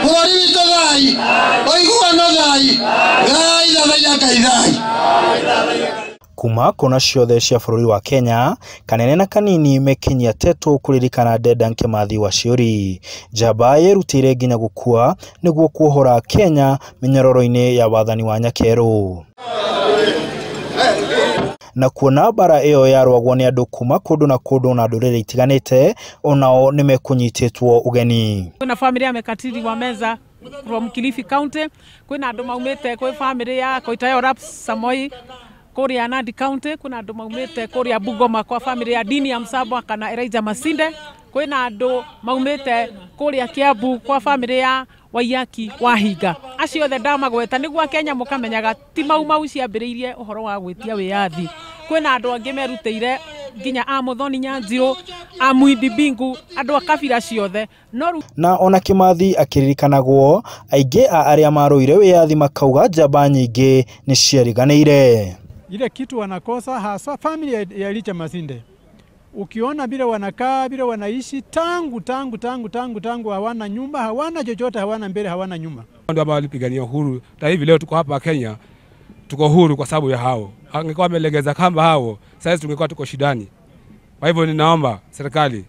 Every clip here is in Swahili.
bũrũri witũ thai ũiguano thai ngai thathaiya ngai thai. Kuma kona ciothe cia bũrũri wa Kenya, kanene na kanini mekinyia Tetu kuririkana Dedan Kimathi Waciuri. Njamba yerutĩire nginya gũkua nĩguo kuohora Kenya minyororo-inĩ ya wathani wa nyakeru. Na kuona bara iyo yarwagwo ni andu kuma kundu na kundu na ndũrĩrĩ itiganĩte, onao nimekunyitĩtwo ugeni. Kuna family ya Makiri wa meza from Kilifi County, kuna andu maumĩte kwa family ya Koitayo Rap Samoi kuria Nandi County, kuna andu maumĩte kuria Bungoma kwa family ya Dini ya Msabwa kana Elijah Masinde, kuna andu maumĩte kuria Kiambu kwa family ya wiyathi wahinga. Acio othe ndamagweta niguo Kenya mukamenyaga ti mau ciambĩrĩirie uhoro wa gwitia wiyathi. Kwina andu angi merutĩire nginya a Muthoni Nyanjiru, a Muindi Bingu, andu akabira ciothe. Na ona Kimathi akiririkanagwo, aingĩ a aria marũire wiyathi makauga njamba nyingĩ ni ciariganĩire. Ile kitu wanakosa hasa family ya Elijah Masinde. Ukiona vile wanakaa, vile wanaishi tangu hawana nyumba, hawana chochote, hawana mbele, hawana nyuma. Ndio ambao walipigania uhuru. Na hivi leo tuko hapa Kenya, tuko huru kwa sababu ya hao. Angekuwa amelegeza kamba hao, sasa tungekuwa tuko shidani. Kwa hivyo ninaomba serikali,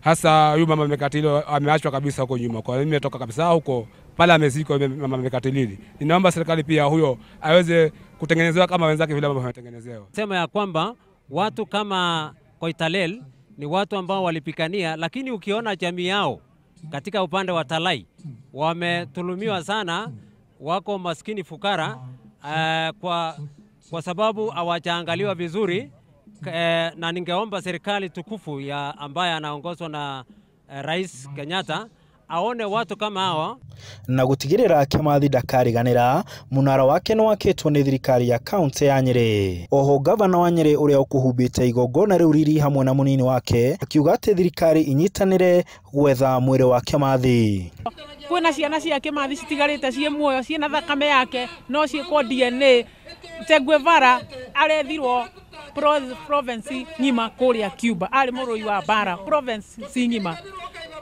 hasa huyu mama Mekatilili ameachwa kabisa huko nyuma. Kwa mimi nimetoka kabisa huko pale amezikwa mama Mekatilili. Ninaomba serikali pia huyo aweze kutengenezewa kama wenzake vile ambavyo wanatengenezewa. Sema ya kwamba watu kama Koitalel ni watu ambao walipigania, lakini ukiona jamii yao katika upande wa Talai wametulumiwa sana, wako maskini fukara kwa sababu hawajaangaliwa vizuri, na ningeomba serikali tukufu ya ambaye anaongozwa na Rais Kenyatta aone watu kama hawa na gutigirira Kimathi ndakariganira. Munara wake no wakitwo ni thirikari ya kaunti ya Nyeri. Oho gavana wa Nyeri uria ukuhumbite igongona riu riri hamwe na munini wake akiuga ati thirikari inyitanire gwetha mwiri wa Kimathi. Kuna ciana cia Kimathi citigarite cie muoyo ciena thakame yake no ciekwo DNA. Guevara arethirwo province ngima kuria Cuba, ari murui wa bara province ngima.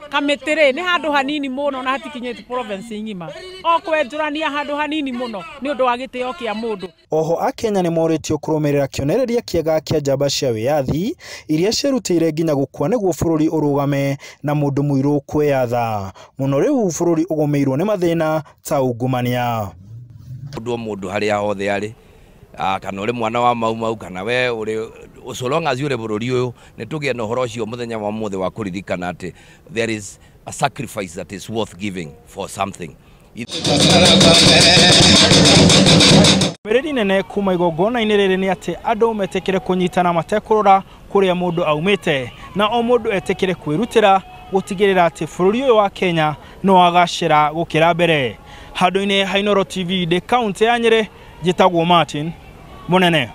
Kametere ni handu hanini muno na hatikinyete province ngima. Okwenjurania handu hanini muno ni undu wa gitio kia mundu. Oho akenya ni moritio kurumirira kionereria kiega kia njamba cia wiyathi iria cerutĩire nginya gũkua nĩguo bũrũri ũrũgame na mũndũ mũirũ kwĩyatha. Mũno rĩu bũrũri ũgũmĩirwo nĩ mathĩna ta ungumania. Mũndũ harĩa hothe arĩ kana uri mwana wa mau kana we uri so long as you uri bururi uyu nitugie no horo cio muthenya wa muthe wa kuririkana ati there is a sacrifice that is worth giving for something. Mereri nene kuma igongona-inĩ rĩrĩ nĩ atĩ andũ metekere kunyitana matekurora kuria mundu aumĩte, na o mundu etekere kwĩrutĩra gutigĩrĩra ati bũrũri ũyũ wa Kenya no wagacĩra gũkĩra mbere. Handũ-inĩ ha Inooro TV de kaunti ya Nyeri, njĩtagwo Martin Munene.